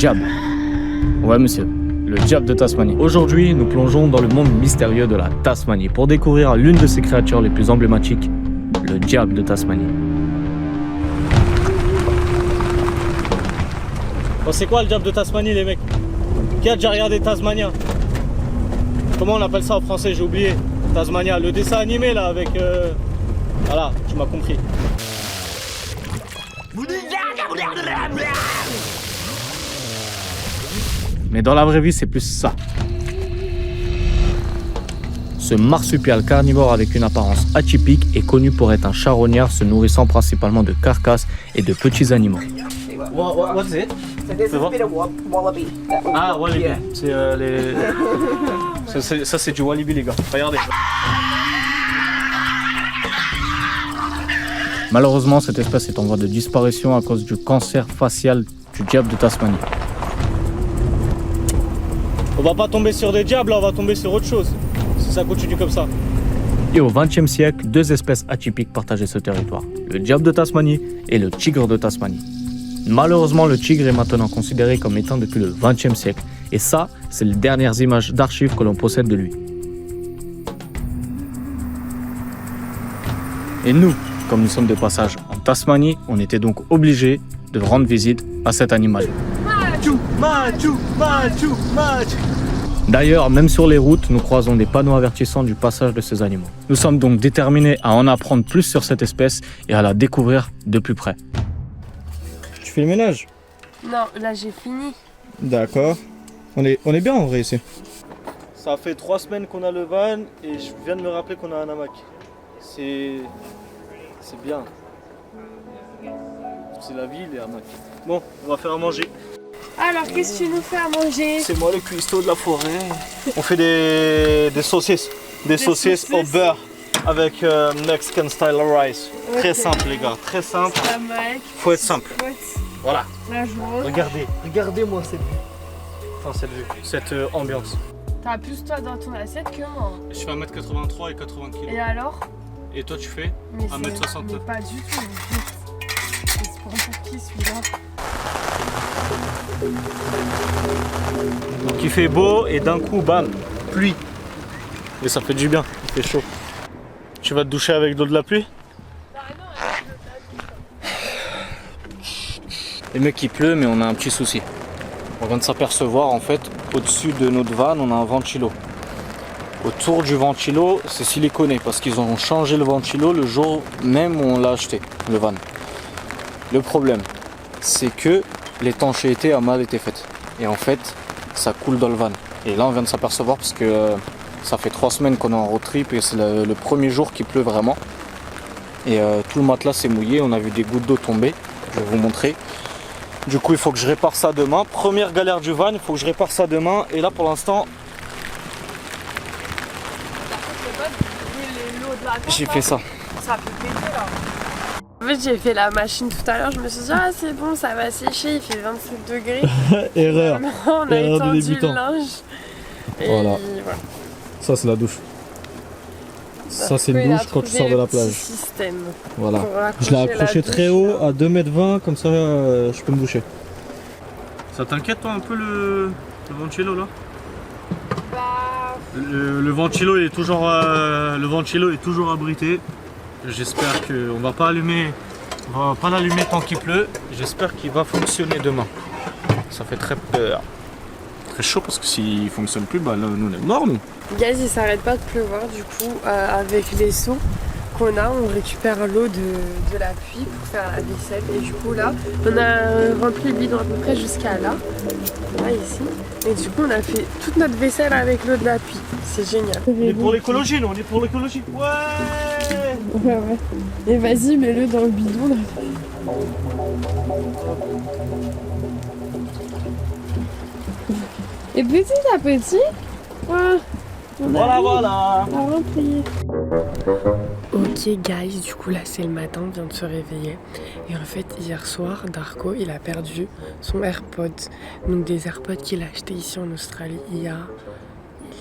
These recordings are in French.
diable. Ouais monsieur, le diable de Tasmanie. Aujourd'hui, nous plongeons dans le monde mystérieux de la Tasmanie pour découvrir l'une de ses créatures les plus emblématiques, le diable de Tasmanie. Bon, c'est quoi le diable de Tasmanie les mecs? Qui a déjà regardé Tasmania? Comment on appelle ça en français? J'ai oublié. Tasmania, le dessin animé là avec... Voilà, tu m'as compris. Mais dans la vraie vie, c'est plus ça. Ce marsupial carnivore avec une apparence atypique est connu pour être un charognard se nourrissant principalement de carcasses et de petits animaux. What's it? This is a bit of wallaby. Ah, wallaby. C'est les... ça, c'est du wallaby, les gars. Regardez. Malheureusement, cette espèce est en voie de disparition à cause du cancer facial du diable de Tasmanie. On va pas tomber sur des diables, on va tomber sur autre chose. Si ça continue comme ça. Et au XXe siècle, deux espèces atypiques partageaient ce territoire. Le diable de Tasmanie et le tigre de Tasmanie. Malheureusement, le tigre est maintenant considéré comme éteint depuis le XXe siècle. Et ça, c'est les dernières images d'archives que l'on possède de lui. Et nous, comme nous sommes de passage en Tasmanie, on était donc obligés de rendre visite à cet animal. D'ailleurs, même sur les routes, nous croisons des panneaux avertissant du passage de ces animaux. Nous sommes donc déterminés à en apprendre plus sur cette espèce et à la découvrir de plus près. Tu fais le ménage? Non, là j'ai fini. D'accord. On est bien en vrai ici. Ça fait 3 semaines qu'on a le van et je viens de me rappeler qu'on a un hamac. C'est bien. C'est la vie les hamacs. Bon, on va faire à manger. Alors, qu'est-ce que tu nous fais à manger? C'est moi le cuistot de la forêt. On fait des saucisses. Des saucisses au beurre avec Mexican style rice. Okay. Très simple les gars, très simple. Faut être simple. Voilà. La journée. Regardez-moi cette vue. Enfin cette ambiance. T'as plus toi dans ton assiette que moi. Je fais 1m83 et 80 kg. Et alors? Et toi tu fais Mais 1m60. Mais pas du tout. C'est pour qui celui-là? Donc il fait beau et d'un coup, bam, pluie. Et ça fait du bien, il fait chaud. Tu vas te doucher avec l'eau de la pluie? Les mecs il pleut mais on a un petit souci. On vient de s'apercevoir en fait, au-dessus de notre van on a un ventilo. Autour du ventilo c'est siliconé parce qu'ils ont changé le ventilo le jour même où on l'a acheté, le van. Le problème c'est que l'étanchéité a mal été faite. Et en fait, ça coule dans le van. Et là, on vient de s'apercevoir parce que ça fait 3 semaines qu'on est en road trip et c'est le premier jour qu'il pleut vraiment. Et tout le matelas s'est mouillé, on a vu des gouttes d'eau tomber. Je vais vous montrer. Du coup, il faut que je répare ça demain. Première galère du van, il faut que je répare ça demain. Et là, pour l'instant, j'ai fait ça. Ça peut péter là. En fait, j'ai fait la machine tout à l'heure, je me suis dit, ah c'est bon, ça va sécher, il fait 27 degrés. Erreur. On a Erreur de étendu débutant. le linge. Et Voilà. Ça, c'est la douche. Ça, c'est une douche quand tu sors de la plage. Système. Voilà. Je l'ai accroché très haut, à 2,20 m, comme ça, je peux me doucher. Ça t'inquiète toi un peu le ventilo là? Bah... Le ventilo est toujours abrité. J'espère qu'on va pas l'allumer tant qu'il pleut. J'espère qu'il va fonctionner demain. Ça fait très chaud parce que s'il fonctionne plus, bah là, nous on est morts nous. Gaz il s'arrête pas de pleuvoir du coup avec les seaux qu'on a on récupère l'eau de la pluie pour faire la vaisselle et du coup là on a rempli le bidon à peu près jusqu'à là ici et du coup on a fait toute notre vaisselle avec l'eau de la pluie, c'est génial. On est pour l'écologie nous, on est pour l'écologie. Ouais. Et vas-y mets-le dans le bidon là. Et petit à petit, voilà. Ok guys, du coup là c'est le matin, on vient de se réveiller. Et en fait hier soir, Darko il a perdu son AirPod. Donc des AirPods qu'il a acheté ici en Australie il y a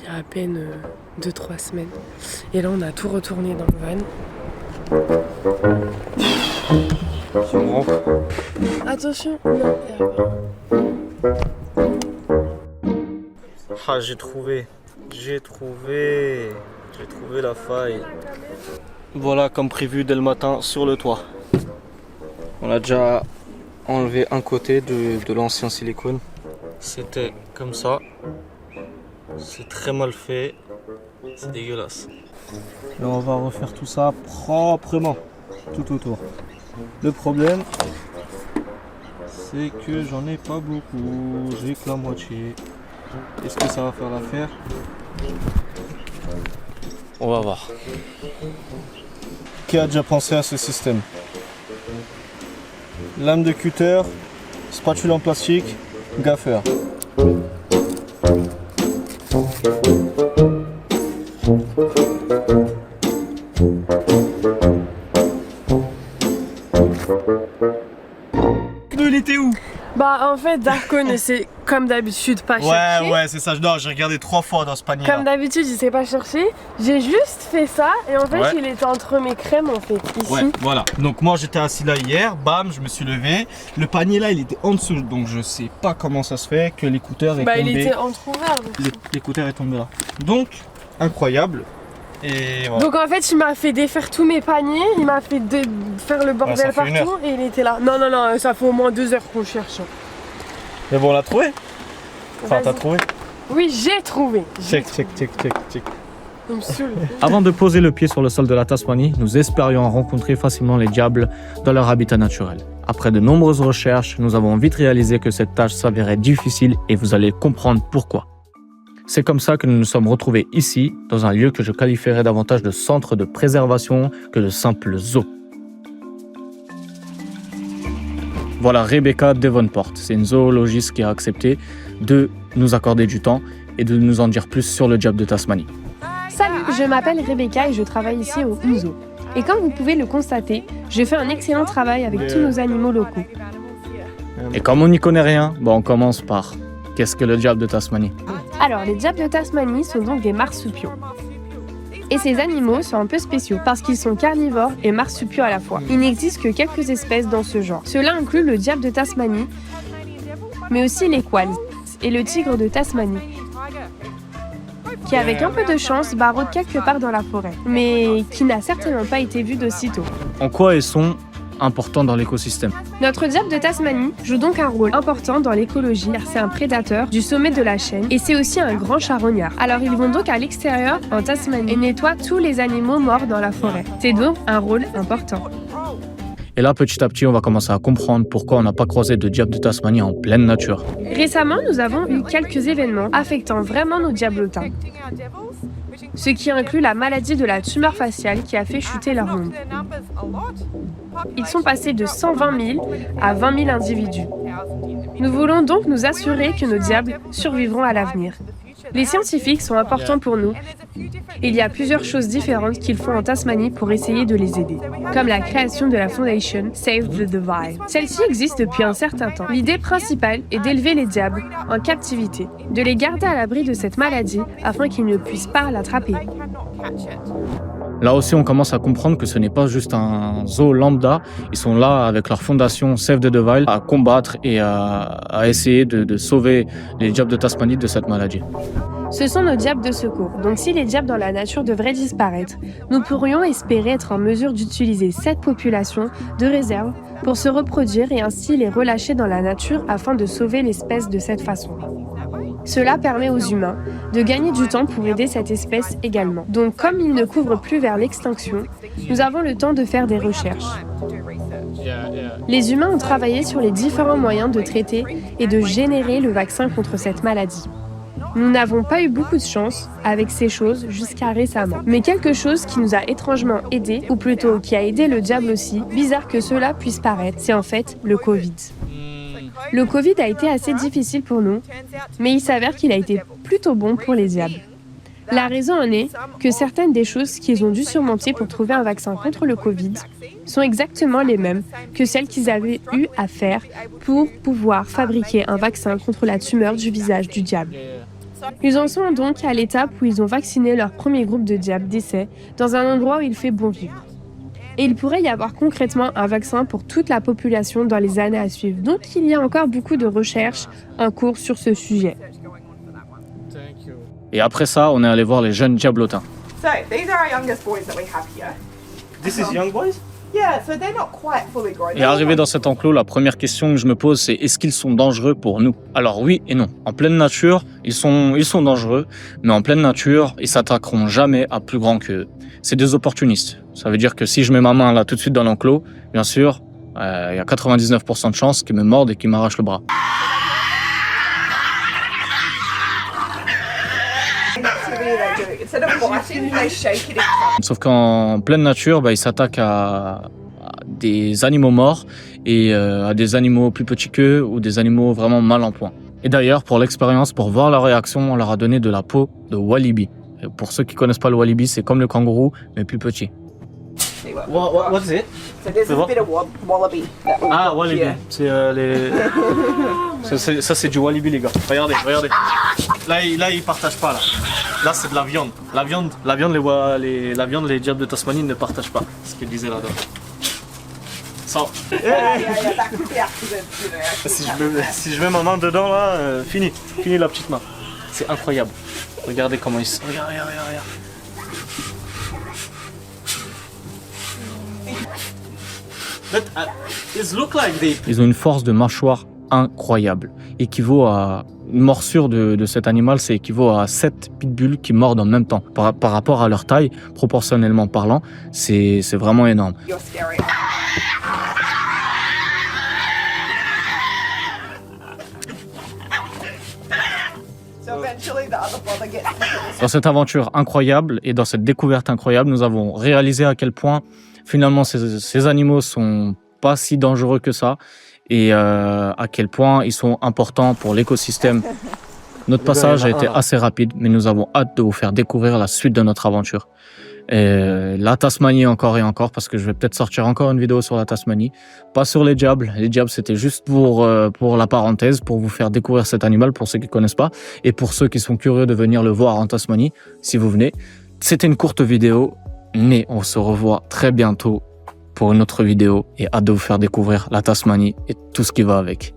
à peine 2-3 semaines. Et là on a tout retourné dans le van. Attention, non, Ah, j'ai trouvé la faille. Voilà, comme prévu dès le matin sur le toit. On a déjà enlevé un côté de l'ancien silicone. C'était comme ça. C'est très mal fait. C'est dégueulasse. Là, on va refaire tout ça proprement, tout autour. Le problème, c'est que j'en ai pas beaucoup. J'ai que la moitié. Est-ce que ça va faire l'affaire? On va voir. Qui a déjà pensé à ce système? Lame de cutter, spatule en plastique, gaffeur. Il était où? Bah en fait Darko ne sait comme d'habitude pas chercher. Ouais, c'est ça. Non, j'ai regardé 3 fois dans ce panier. Comme d'habitude il sait pas chercher. J'ai juste fait ça et en fait il était entre mes crèmes en fait, ici. Ouais, voilà. Donc moi j'étais assis là hier, bam, je me suis levé. Le panier là il était en dessous, donc je sais pas comment ça se fait que l'écouteur est tombé. Il était entrouvert. L'écouteur est tombé là. Donc, incroyable. Et voilà. Donc en fait il m'a fait défaire tous mes paniers, il m'a fait faire le bordel ça fait une partout et il était là. Non, ça fait au moins 2 heures qu'on cherche. Mais bon, on l'a trouvé. Enfin, t'as trouvé? Oui, j'ai trouvé. Check. Il me saoule. Avant de poser le pied sur le sol de la Tasmanie, nous espérions rencontrer facilement les diables dans leur habitat naturel. Après de nombreuses recherches, nous avons vite réalisé que cette tâche s'avérait difficile et vous allez comprendre pourquoi. C'est comme ça que nous nous sommes retrouvés ici, dans un lieu que je qualifierais davantage de centre de préservation que de simple zoo. Voilà Rebecca Devonport, c'est une zoologiste qui a accepté de nous accorder du temps et de nous en dire plus sur le diable de Tasmanie. Salut, je m'appelle Rebecca et je travaille ici au zoo. Et comme vous pouvez le constater, je fais un excellent travail avec tous nos animaux locaux. Et comme on n'y connaît rien, on commence par qu'est-ce que le diable de Tasmanie? Alors, les diables de Tasmanie sont donc des marsupiaux. Et ces animaux sont un peu spéciaux parce qu'ils sont carnivores et marsupiaux à la fois. Il n'existe que quelques espèces dans ce genre. Cela inclut le diable de Tasmanie, mais aussi les koalas et le tigre de Tasmanie, qui avec un peu de chance barrode quelque part dans la forêt, mais qui n'a certainement pas été vu d'aussitôt. En quoi ils sont importants dans l'écosystème? Notre diable de Tasmanie joue donc un rôle important dans l'écologie car c'est un prédateur du sommet de la chaîne et c'est aussi un grand charognard. Alors ils vont donc à l'extérieur en Tasmanie et nettoient tous les animaux morts dans la forêt. C'est donc un rôle important. Et là, petit à petit, on va commencer à comprendre pourquoi on n'a pas croisé de diable de Tasmanie en pleine nature. Récemment, nous avons eu quelques événements affectant vraiment nos diablotins. Ce qui inclut la maladie de la tumeur faciale qui a fait chuter leur nombre. Ils sont passés de 120 000 à 20 000 individus. Nous voulons donc nous assurer que nos diables survivront à l'avenir. Les scientifiques sont importants pour nous. Il y a plusieurs choses différentes qu'ils font en Tasmanie pour essayer de les aider, comme la création de la fondation Save the Divide. Celle-ci existe depuis un certain temps. L'idée principale est d'élever les diables en captivité, de les garder à l'abri de cette maladie afin qu'ils ne puissent pas l'attraper. Là aussi, on commence à comprendre que ce n'est pas juste un zoo lambda. Ils sont là avec leur fondation Save the Divide à combattre et à essayer de sauver les diables de Tasmanie de cette maladie. Ce sont nos diables de secours, donc si les diables dans la nature devraient disparaître, nous pourrions espérer être en mesure d'utiliser cette population de réserve pour se reproduire et ainsi les relâcher dans la nature afin de sauver l'espèce de cette façon. Cela permet aux humains de gagner du temps pour aider cette espèce également. Donc comme ils ne couvrent plus vers l'extinction, nous avons le temps de faire des recherches. Les humains ont travaillé sur les différents moyens de traiter et de générer le vaccin contre cette maladie. Nous n'avons pas eu beaucoup de chance avec ces choses jusqu'à récemment. Mais quelque chose qui nous a étrangement aidés, ou plutôt qui a aidé le diable aussi, bizarre que cela puisse paraître, c'est en fait le Covid. Le Covid a été assez difficile pour nous, mais il s'avère qu'il a été plutôt bon pour les diables. La raison en est que certaines des choses qu'ils ont dû surmonter pour trouver un vaccin contre le Covid sont exactement les mêmes que celles qu'ils avaient eu à faire pour pouvoir fabriquer un vaccin contre la tumeur du visage du diable. Ils en sont donc à l'étape où ils ont vacciné leur premier groupe de diables d'essai dans un endroit où il fait bon vivre. et il pourrait y avoir concrètement un vaccin pour toute la population dans les années à suivre. Donc il y a encore beaucoup de recherches en cours sur ce sujet. Et après ça, on est allé voir les jeunes diablotins. So these are our youngest boys that we have here. This is young boys? Yeah, so they're not quite fully grown. Et arrivé dans cet enclos, la première question que je me pose, c'est est-ce qu'ils sont dangereux pour nous? Alors oui et non. En pleine nature, ils sont dangereux, mais en pleine nature, ils s'attaqueront jamais à plus grand qu'eux. C'est des opportunistes. Ça veut dire que si je mets ma main là tout de suite dans l'enclos, bien sûr, il y a 99% de chances qu'ils me mordent et qu'ils m'arrachent le bras. Instead of biting, they shake it. Sauf qu'en pleine nature, ils s'attaquent à des animaux morts et à des animaux plus petits qu'eux ou des animaux vraiment mal en point. Et d'ailleurs, pour l'expérience, pour voir leur réaction, on leur a donné de la peau de wallaby. Et pour ceux qui connaissent pas le wallaby, c'est comme le kangourou, mais plus petit. What's it? So there's a bit of wallaby. Ah, wallaby. Yeah. C'est les... ça, c'est du wallaby, les gars. Regardez. Là, ils partagent pas, là. Là, c'est de la viande. La viande, les diables de Tasmanie ne partagent pas. C'est ce qu'ils disaient là-dedans. Ça. Yeah, that could be accident, you know. Si je mets ma main dedans, là, fini la petite main. C'est incroyable. Regardez comment ils sont. Regarde. Ils ont une force de mâchoire incroyable. Équivaut à une morsure de cet animal, c'est équivaut à 7 pitbulls qui mordent en même temps. Par rapport à leur taille, proportionnellement parlant, c'est vraiment énorme. You're scary. So eventually the other brother gets Dans cette aventure incroyable et dans cette découverte incroyable, nous avons réalisé à quel point finalement ces animaux sont pas si dangereux que ça et à quel point ils sont importants pour l'écosystème. Notre passage a été assez rapide, mais nous avons hâte de vous faire découvrir la suite de notre aventure. Et la Tasmanie encore et encore, parce que je vais peut-être sortir encore une vidéo sur la Tasmanie. Pas sur les diables. Les diables, c'était juste pour la parenthèse, pour vous faire découvrir cet animal, pour ceux qui ne connaissent pas. Et pour ceux qui sont curieux de venir le voir en Tasmanie, si vous venez. C'était une courte vidéo, mais on se revoit très bientôt pour une autre vidéo. Et hâte de vous faire découvrir la Tasmanie et tout ce qui va avec.